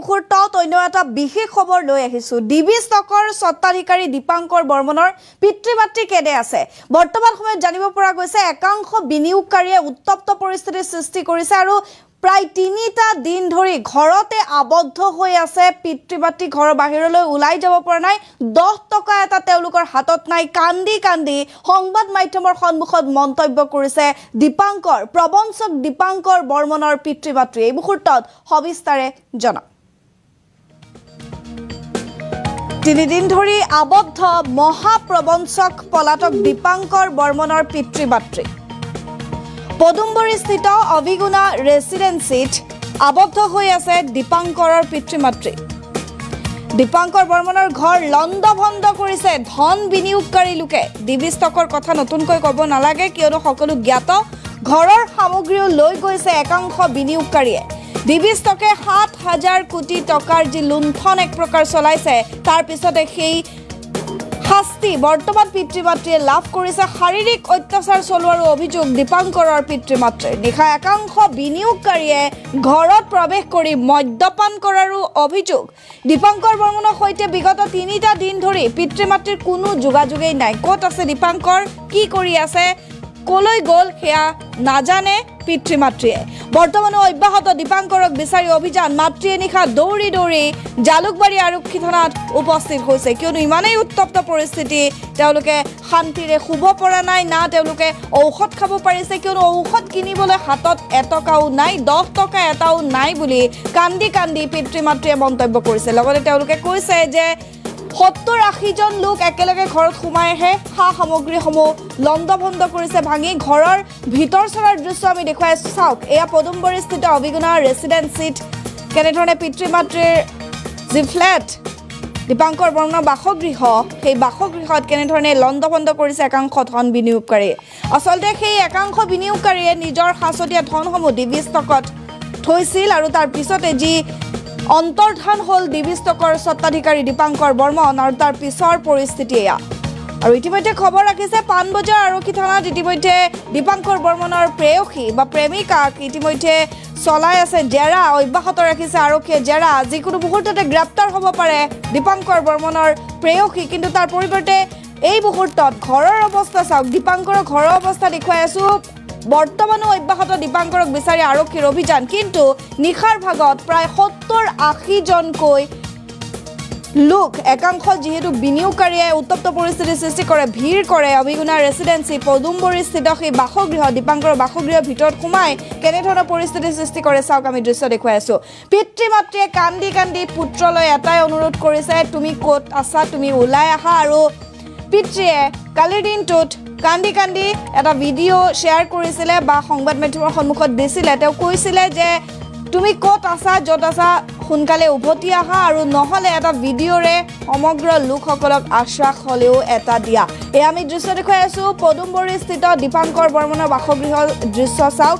মুহূৰ্তত অন্য এটা বিশেষ খবৰ লৈ আহিছো ডিবি ষ্টকৰ স্বত্বাধিকাৰী দীপাংকৰ বৰ্মনৰ পিতৃ-মাতৃ কেদে আছে বৰ্তমান সময়ত জানিব পৰা গৈছে একাংশ বিনিয়োগকাৰীয়ে উত্তপ্ত পৰিস্থিতিৰ সৃষ্টি কৰিছে আৰু প্ৰায় ৩টা দিন ধৰি ঘৰতে আবদ্ধ হৈ আছে পিতৃ-মাতৃ ঘৰৰ বাহিৰলৈ ওলাই যাব পৰা নাই 10 টকা এটা তেওঁলোকৰ হাতত নাই কান্দি কান্দি সংবাদ মাধ্যমৰ সন্মুখত মন্তব্য কৰিছে দীপাংকৰ প্ৰবঞ্চক দীপাংকৰ বৰ্মনৰ পিতৃ-মাতৃ এই মুহূৰ্তত সবিস্তাৰে জনা 3 দিন ধৰি আবদ্ধ মহাপ্ৰবঞ্চক পলাতক দীপাংকৰ বৰ্মনৰ পিতৃ-মাতৃ পদুমবৰীস্থিত অভিগুণা ৰেসিডেন্সিত আবদ্ধ হৈ আছে দীপাংকৰৰ পিতৃ-মাতৃ দীপাংকৰ বৰ্মনৰ ঘৰ লণ্ডভণ্ড কৰিছে ধন বিনিয়োগকাৰী লোকে ডিবি ষ্টকৰ কথা নতুনকৈ ক'ব নালাগে কিয়নো সকলো জ্ঞাত ঘৰৰ সামগ্ৰীও লৈ গৈছে একাংশ বিনিয়োগকাৰীয়ে ডিবি ষ্টকে ৭,০০০ কোটি টকাৰ যি লুণ্ঠন এক প্ৰকাৰ চলাইছে তাৰ পিছতে সেই শাস্তি বৰ্তমান পিতৃ-মাতৃয়ে লাভ কৰিছে শাৰীৰিক অত্যাচাৰ চলোৱাৰ অভিযোগ দীপাংকৰৰ পিতৃ-মাতৃৰ নিশা একাংশ বিনিয়োগকাৰীয়ে ঘৰত প্ৰৱেশ কৰি মদ্যপান কৰাৰো অভিযোগ দীপাংকৰ বৰ্মনৰ সৈতে বিগত 3টা দিন ধৰি পিতৃ-মাতৃৰ কোনো যোগাযোগেই নাই ক'ত আছে দীপাংকৰ কি কৰি আছে কলৈ গ'ল সেয়া নাজানে পিতৃ-মাতৃয়ে বৰ্তমানো অব্যাহত দীপাংকৰক বিচাৰি অভিযান মাতৃয়ে নিশা দৌৰি দৌৰি জালুকবাৰী আৰক্ষী থানাত উপস্থিত হৈছে কিয়নো ইমানেই উত্তপ্ত পৰিস্থিতি তেওঁলোকে শান্তিৰে শুব পৰা নাই না তেওঁলোকে ঔষধ খাব পাৰিছে কিয়নো ঔষধ কিনিবলৈ হাতত এটকাও নাই 10 টকা এটাও নাই বুলি কান্দি কান্দি পিতৃ-মাতৃয়ে মন্তব্য কৰিছে লগতে তেওঁলোকে কৈছে যে 70-80 জন লোক একেলগে ঘৰত সোমাই আহে সা সামগ্ৰীসমূহ লণ্ডভণ্ড কৰিছে ভাঙি ঘৰৰ ভিতৰ চৰাৰ দৃশ্য আমি দেখুৱাই চাওক এয়া পদুমবৰীস্থিত অভিগুণা ৰেসিডেন্সিত কেনেধৰণে পিতৃ-মাতৃৰ যি ফ্লেট দীপাংকৰ বৰ্মনৰ বাসগৃহ সেই বাসগৃহত কেনেধৰণে লণ্ডভণ্ড কৰিছে একাংশ ধন বিনিয়োগকাৰীয়ে আচলতে সেই একাংশ বিনিয়োগকাৰীয়ে নিজৰ সাঁচতীয়া ধনসমূহ ডিবি ষ্টকত থৈছিল আৰু তাৰ পিছতে যি অন্তৰ্ধান হল ডিবি ষ্টকৰ স্বত্বাধিকাৰী দীপাংকৰ বৰ্মন আৰু তাৰ পিছৰ পৰিস্থিতি এয়া আৰু ইতিমধ্যে খবৰ ৰাখিছে পানবজাৰ আৰক্ষী থানাত ইতিমধ্যে দীপাংকৰ বৰ্মনৰ প্ৰেয়সী বা প্ৰেমিকাক ইতিমধ্যে চলাই আছে জেৰা অব্যাহত ৰাখিছে আৰক্ষীয়ে জেৰা যিকোনো মুহূৰ্ততে গ্ৰেপ্তাৰ হ'ব পাৰে দীপাংকৰ বৰ্মনৰ প্ৰেয়সী কিন্তু তাৰ পৰিৱৰ্তে এই মুহূৰ্তত ঘৰৰ অৱস্থা চাওক দীপাংকৰৰ ঘৰৰ অৱস্থা দেখুৱাই আছো বৰ্তমানো অব্যাহত দীপাংকৰক বিচাৰি আৰক্ষীৰ অভিযান কিন্তু নিখাৰ ভাগত প্ৰায় 70-80 জনকৈ লোক একাংশ যেহেতু বিনিয়োগকাৰীয়ে উত্তপ্ত পৰিস্থিতিৰ সৃষ্টি কৰে ভিৰ কৰে অভিগুণা ৰেসিডেন্সি পদুমবৰীস্থিত সেই বাসগৃহ দীপাংকৰৰ বাসগৃহৰ ভিতৰত সোমাই কেনেধৰণৰ পৰিস্থিতিৰ সৃষ্টি কৰে চাওক আমি দৃশ্য দেখুৱাই আছো পিতৃ-মাতৃয়ে কান্দি কান্দি পুত্ৰলৈ এটাই অনুৰোধ কৰিছে তুমি ক'ত আছা তুমি ওলাই আহা আৰু পিতৃয়ে কালিৰ দিনটোত কান্দি কান্দি এটা ভিডিঅ' শ্বেয়াৰ কৰিছিলে বা সংবাদ মাধ্যমৰ সন্মুখত দিছিলে তেওঁ কৈছিলে যে তুমি ক'ত আছা য'ত আছা সোনকালে উভতি আহা আৰু নহ'লে এটা ভিডিঅ'ৰে সমগ্ৰ লোকসকলক আশ্বাস হ'লেও এটা দিয়া এই আমি দৃশ্য দেখুৱাই আছো পদুমবৰীস্থিত দীপাংকৰ বৰ্মনৰ বাসগৃহৰ দৃশ্য চাওক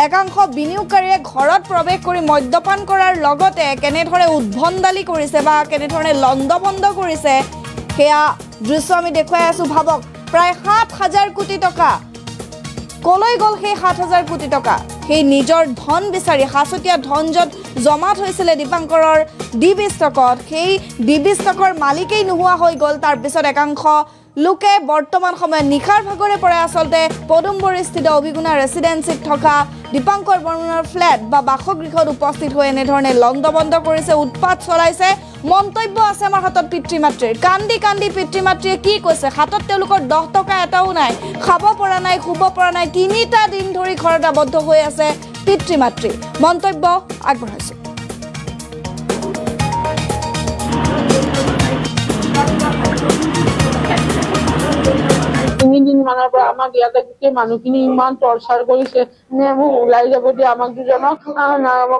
একাংশ বিনিয়োগকাৰীয়ে ঘৰত প্ৰৱেশ কৰি মদ্যপান কৰাৰ লগতে কেনেধৰণে উদ্ভণ্ডালি কৰিছে বা কেনেধৰণে লণ্ডভণ্ড কৰিছে সেয়া দৃশ্য আমি দেখুৱাই আছো ভাবক প্ৰায় ৭,০০০ কোটি টকা কলৈ গ'ল সেই ৭,০০০ কোটি টকা সেই নিজৰ ধন বিচাৰি সাঁচতীয়া ধন য'ত জমা থৈছিলে দীপাংকৰৰ ডিবি ষ্টকত সেই ডিবি ষ্টকৰ মালিকেই নোহোৱা হৈ গ'ল তাৰ পিছত একাংশ লোকে বৰ্তমান সময়ত নিখাৰ ভাগৰে পৰা আচলতে পদুমবৰীস্থিত অভিগুণা ৰেসিডেন্সিত থকা দীপাংকৰ বৰ্মনৰ ফ্লেট বা বাসগৃহত উপস্থিত হৈ এনেধৰণে লণ্ডভণ্ড কৰিছে উৎপাত চলাইছে মন্তব্য আছে আমাৰ হাতত পিতৃ-মাতৃৰ কান্দি কান্দি পিতৃ-মাতৃয়ে কি কৈছে হাতত তেওঁলোকৰ 10 টকা এটাও নাই খাব পৰা নাই শুব পৰা নাই 3টা দিন ধৰি ঘৰত আবদ্ধ হৈ আছে পিতৃ-মাতৃ মন্তব্য আগবঢ়াইছে দিন মানৰ পৰা আমাক ইয়াতে গোটেই মানুহখিনি ইমান টৰ্চাৰ কৰিছে মোক ওলাই যাব দিয়ে আমাক দুজনক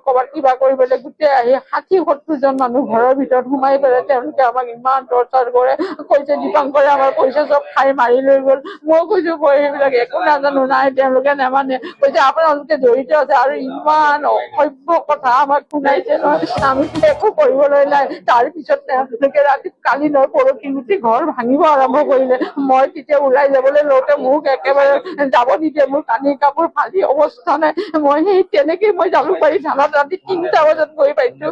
ক'ৰবাত কিবা কৰিবলৈ গোটেই আহি 60-70 জন মানুহ ঘৰৰ ভিতৰত সোমাই পেলাই তেওঁলোকে আমাক ইমান টৰ্চাৰ কৰে কৈছে দীপাংকৰে আমাৰ পইচা চব খাই মাৰি লৈ গ'ল মই কৈছো সেইবিলাক একো নাজানো নাই তেওঁলোকে নেমানে কৈছে আপোনালোকে জড়িত আছে আৰু ইমান অসভ্য কথা আমাক শুনাইছে নহয় আমি একো কৰিবলৈ নাই তাৰ পিছত তেওঁলোকে ৰাতি কালি নয় পৰহি গোটেই ঘৰ ভাঙিব আৰম্ভ কৰিলে মই তেতিয়া ওলাই যাব যাবলৈ লওঁতে মোক একেবাৰে যাব নিদিয়ে, মোৰ কানি কাপোৰ ফালি অৱস্থা নাই। মই সেই তেনেকেই মই জালুকবাৰী থানাত ৰাতি 3টা বজাত গৈ পাইছো।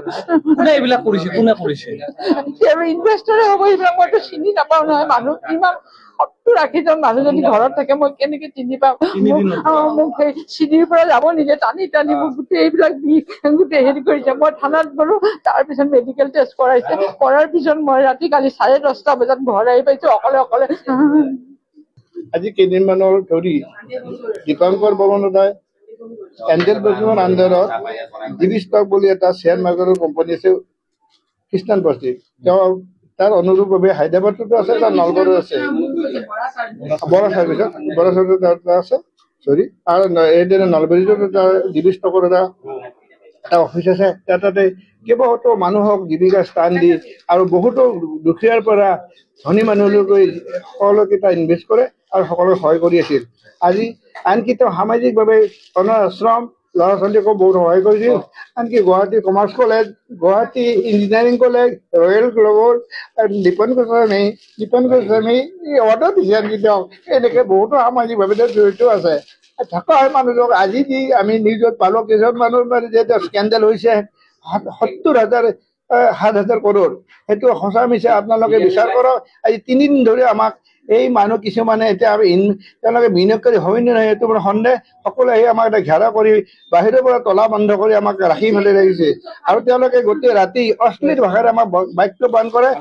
এইবিলাক কৰিছে কোনে কৰিছে? ইনভেষ্টৰে হ'ব এইবিলাক, মইতো চিনি নাপাওঁ নহয়। মানুহ ইমান 70-80জন মানুহ যদি ঘৰত থাকে মই কেনেকে চিনি পাওঁ? মোক সেই চিৰিৰ পৰা যাব নিদিয়ে, টানি টানি মোক গোটেই এইবিলাক গোটেই হেৰি কৰিছে। মই থানাত গলো, তাৰপিছত মেডিকেল টেষ্ট কৰাইছে, কৰাৰ পিছত মই ৰাতি কালি 10:30 বজাত ঘৰ আহি পাইছো অকলে অকলে। আজি কেইদিনমানৰ ধৰি দীপাংকৰ বৰ্মনে এঞ্জেল ব্ৰকিঙৰ আণ্ডাৰত দিবি ষ্টক বুলি এটা শ্বেয়াৰ মাৰ্কেটৰ কোম্পানী আছে খ্ৰীষ্টান বস্তি। তেওঁ তাৰ অনুৰূপভাৱে হায়দৰাবাদতো আছে, এটা নলবাৰীত আছে, বৰা চাৰ্ভিচত আছে আৰু এইদৰে নলবাৰীতো এটা দিবি ষ্টকৰ এটা অফিচ আছে। তাতে কেইবাশতো মানুহক জীৱিকা স্থান দি আৰু বহুতো দুখীয়াৰ পৰা ধনী মানুহলৈকে সকলোকে এটা ইনভেষ্ট কৰে আৰু সকলোকে সহায় কৰি আছিল। আজি আনকি তেওঁ সামাজিকভাৱে অনাথ আশ্ৰম ল'ৰা ছোৱালীকো বহুত সহায় কৰিছিল। আনকি Guwahati commerce college, Guwahati engineering college, royal global, Dipan Goswami order দিছে। আনকি তেওঁ এনেকে বহুতো সামাজিকভাৱে জড়িত আছে। থকা হয় মানুহক আজি যি আমি নিউজত পালো কিছুমান মানুহ যে স্কেণ্ডেল হৈছে 7,000 কৰোৰ, সেইটো সঁচা মিছা আপোনালোকে বিচাৰ কৰক। আজি 3 দিন ধৰি আমাক এই মানুহ কিছুমানে এতিয়া তেওঁলোকে বিনিয়োগকাৰী হয় নে নহয় সেইটো মানে সন্দেহ। সকলোৱে আহি আমাক এটা ঘেৰা কৰি বাহিৰৰ পৰা তলা বন্ধ কৰি আমাক ৰাখি মেলি ৰাখিছে আৰু তেওঁলোকে গোটেই ৰাতি অশ্লীল ভাষাৰে আমাক বাক্যবান কৰে।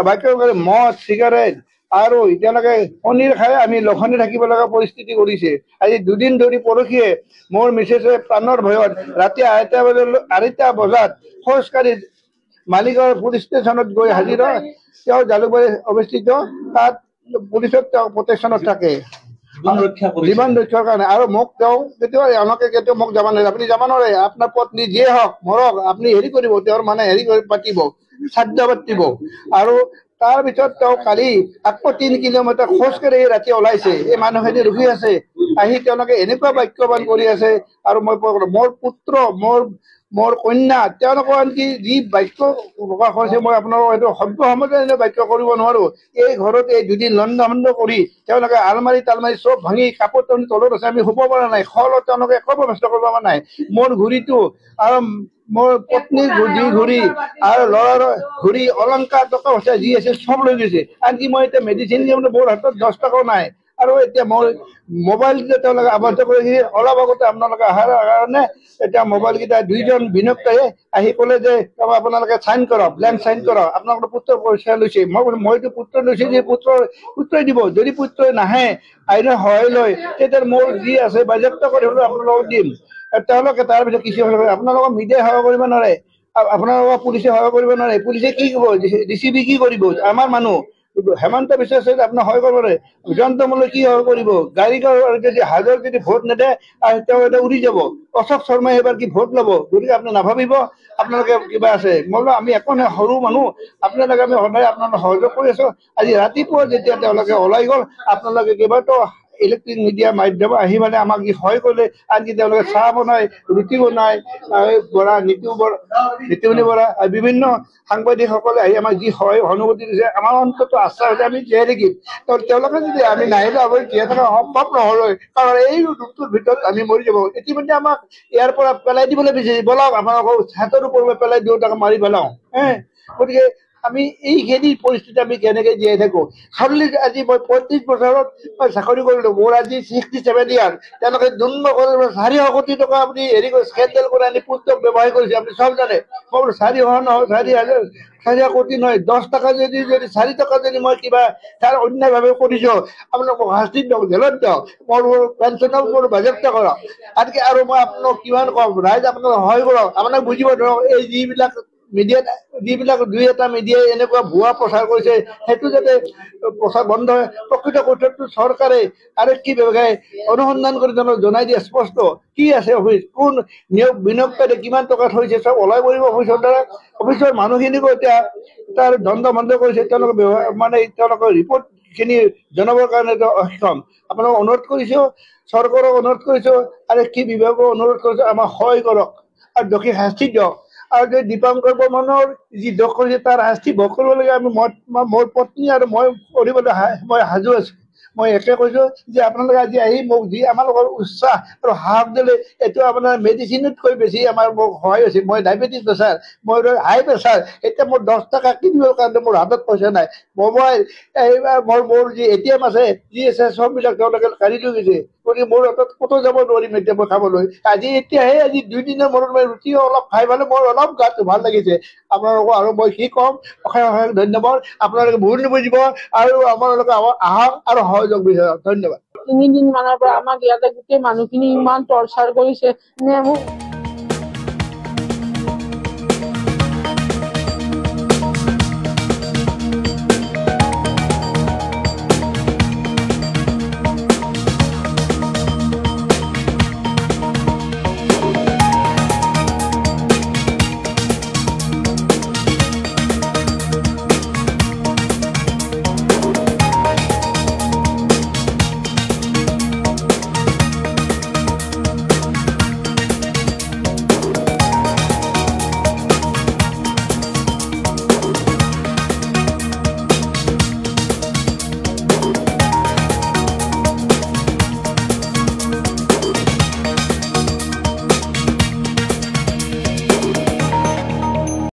বাক্যবান মদ চিগাৰেট আৰু এতিয়ালৈকে পনীৰ খাই আমি লঘোণে থাকিব লগা পৰিস্থিতি কৰিছে। আজি 2 দিন ধৰি পৰহিয়ে মোৰ মিছেছে প্ৰাণৰ ভয়ত ৰাতি 2টা বজাত খোজকাঢ়ি মালিগাঁও পুলিচ ষ্টেচনত গৈ হাজিৰ হয়। তেওঁ জালুকবাৰী অৱস্থিত, তাত পুলিচত তেওঁ প্ৰটেকশ্যনত থাকে জীৱন ৰক্ষাৰ কাৰণে। আৰু মোক তেওঁ কেতিয়াও মোক যাব নোৱাৰে, আপুনি যাব নোৱাৰে, আপোনাৰ পত্নী যিয়ে হওক মৰক, আপুনি হেৰি কৰিব, তেওঁৰ মানে হেৰি কৰি পাতিব, শ্ৰাদ্ধ পাতিব। আৰু তাৰ পিছত তেওঁ কালি আকৌ 3 কিলোমিটাৰ খোজকাঢ়ি ৰাতি ওলাইছে। এই মানুহখিনি ৰখি আছে, আহি তেওঁলোকে এনেকুৱা বাক্যবান কৰি আছে। আৰু মই মোৰ পুত্ৰ মোৰ কন্যা তেওঁলোকৰ আনকি যি বাক্য প্ৰকাশ কৰিছে মই আপোনালোকক সেইটো সভ্য সমাজে বাক্য কৰিব নোৱাৰো। এই ঘৰত এই 2 দিন লণ্ডভণ্ড কৰি তেওঁলোকে আলমাৰি তালমাৰি চব ভাঙি কাপোৰ টানি তলত আছে, আমি শুব পৰা নাই, খলত তেওঁলোকে একো ব্যৱস্থা কৰিব পৰা নাই। মোৰ ঘড়ীটো আৰু মোৰ পত্নীৰ ঘড়ী আৰু ল'ৰাৰ ঘড়ী অলংকাৰ টকা পইচা যি আছে চব লৈ গৈছে। আনকি মই এতিয়া মেডিচিন মোৰ হাতত 10 টকাও নাই। আৰু এতিয়া মই মোবাইল তেওঁলোকে আবদ্ধ কৰি অলপ আগতে আপোনালোকে অহাৰ কাৰণে এতিয়া মোবাইলকেইটা 2জন বিনিয়োগকাৰীয়ে আহি ক'লে যে আপোনালোকে চাইন কৰক, ব্লেংক চাইন কৰক, আপোনালোকৰ পুত্ৰৰ পইচা লৈছে। মইতো পুত্ৰ লৈছে যে পুত্ৰই দিব, যদি পুত্ৰই নাহে আইনৰ সহায় লয় তেতিয়া মোৰ যি আছে বাজেয়াপ্ত কৰি হ'লেও আপোনালোকক দিম। তেওঁলোকে তাৰপিছত কিছু আপোনালোকক মিডিয়াই সেৱা কৰিব নোৱাৰে, আপোনালোকক পুলিচে সেৱা কৰিব নোৱাৰে। পুলিচে কি কৰিব, DCB কি কৰিব? আমাৰ মানুহ হেমন্ত বিশ্ব শৰ্মাই আপোনাক সহায় কৰিব নোৱাৰে, যন্ত্ৰমূলক কি সহায় কৰিব? গাড়ী যদি হাজাৰ যদি ভোট নেদে তেওঁ এটা উৰি যাব। অশোক শৰ্মাই এবাৰ কি ভোট ল'ব? গতিকে আপুনি নাভাবিব আপোনালোকে কিবা আছে। মই বোলো আমি একো নহয়, সৰু মানুহ, আপোনালোকে আমি সদায় আপোনালোক সহযোগ কৰি আছো। আজি ৰাতিপুৱা যেতিয়া তেওঁলোকে ওলাই গ'ল, আপোনালোকে কেইবাটাও ইলেক্ট্ৰিক মিডিয়া মাধ্যম আহি মানে আমাক যি সহায় কৰিলে। আনকি তেওঁলোকে চাহ বনাই, ৰুটি বনাই, নিতুমণি বৰা বিভিন্ন সাংবাদিকসকলে আহি আমাক যি সহায় সহানুভূতি দিছে, আমাৰ অন্তত আস্থা হৈছে আমি জীয়াই থাকিম। তেওঁলোকে যদি আমি নাহিলে আমি জীয়াই থকা সম্ভৱ নহ'লে, কাৰণ এই ৰূপটোৰ ভিতৰত আমি মৰি যাব। ইতিমধ্যে আমাক ইয়াৰ পৰা পেলাই দিবলৈ বিচাৰিছে, বলক আপোনালোকক হাতৰ ওপৰত পেলাই দিওঁ, তাক মাৰি পেলাওঁ। গতিকে আমি এইখিনি পৰিস্থিতি আমি কেনেকে জীয়াই থাকো? আজি মই 35 বছৰত মই চাকৰি কৰিলো, মোৰ আজি 67 ইয়াৰ। তেওঁলোকে 400 কোটি টকা আপুনি হেৰি কৰি স্কেণ্ডেল কৰি আনি পুস্তক ব্যৱসায় কৰিছে, আপুনি চব জানে। মই বোলো 400 নহয়, 4,000 কোটি নহয়, 10 টকা যদি 4 টকা যদি মই কিবা তাৰ অন্যায়ভাৱে কৰিছো, আপোনালোকক শাস্তি দিয়ক, জেলত দিয়ক, মোৰ পেঞ্চনৰ মোৰ বাজেয়াপ্ত কৰক। আনকি আৰু মই আপোনাক কিমান কম, ৰাইজ আপোনাক সহায় কৰক, আপোনাক বুজিব ধৰক এই যিবিলাক 2-এটা মিডিয়াই এনেকুৱা ভুৱা প্ৰচাৰ কৰিছে, সেইটো যাতে প্ৰচাৰ বন্ধ হয়। প্ৰকৃত কথাটো চৰকাৰে আৰক্ষী বিভাগে অনুসন্ধান কৰি জনাই দিয়ে স্পষ্ট কি আছে, অফিচ কোন বিনিয়োগকাৰী কিমান টকা থৈছে চব ওলাই পৰিব অফিচৰ দ্বাৰা। অফিচৰ মানুহখিনিকো এতিয়া তাৰ দণ্ড বন্ধ কৰিছে, তেওঁলোকে মানে তেওঁলোকৰ ৰিপৰ্টখিনি জনাবৰ কাৰণে অক্ষম। আপোনালোকক অনুৰোধ কৰিছো, চৰকাৰক অনুৰোধ কৰিছো, আৰক্ষী বিভাগক অনুৰোধ কৰিছো, আমাক সহায় কৰক আৰু দোষী শাস্তি দিয়ক। আৰু যদি দীপাংকৰ বৰ্মনৰ যি দোষ কৰিছে তাৰ শাস্তি ভোগ কৰিব লাগে। আমি মোৰ পত্নী আৰু মই কৰিবলৈ মই সাজু আছো। মই একে কৈছো যে আপোনালোকে আজি আহি মোক যি আমালোকৰ উৎসাহ আৰু সাহস দিলে এইটো আপোনাৰ মেডিচিনতকৈ বেছি আমাৰ মোক সহায় হৈছে। মই ডায়েবেটিছ প্ৰেছাৰ, মই হাই প্ৰেছাৰ, এতিয়া মোৰ 10 টকা কিনিবৰ কাৰণে মোৰ হাতত পইচা নাই। মোবাইল মোৰ যি ATM আছে, যি আছে চববিলাক তেওঁলোকে কাঢ়ি লৈ গৈছে। গতিকে মোৰ হাতত ক'তো যাব নোৱাৰিম এতিয়া মই খাবলৈ। এতিয়াহে 2 দিনৰ মূৰত মই ৰুটি অলপ খাই পালে মোৰ অলপ গাটো ভাল লাগিছে। আপোনালোকক আৰু মই কি ক'ম, অশেষ অশেষ ধন্যবাদ। আপোনালোকে ভুল নুবুজিব আৰু আপোনালোকে আহক আৰু সহযোগ বিচাৰক। ধন্যবাদ। 3 দিন মানৰ পৰা আমাক ইয়াতে গোটেই মানুহখিনি ইমান টৰ্চাৰ কৰিছে।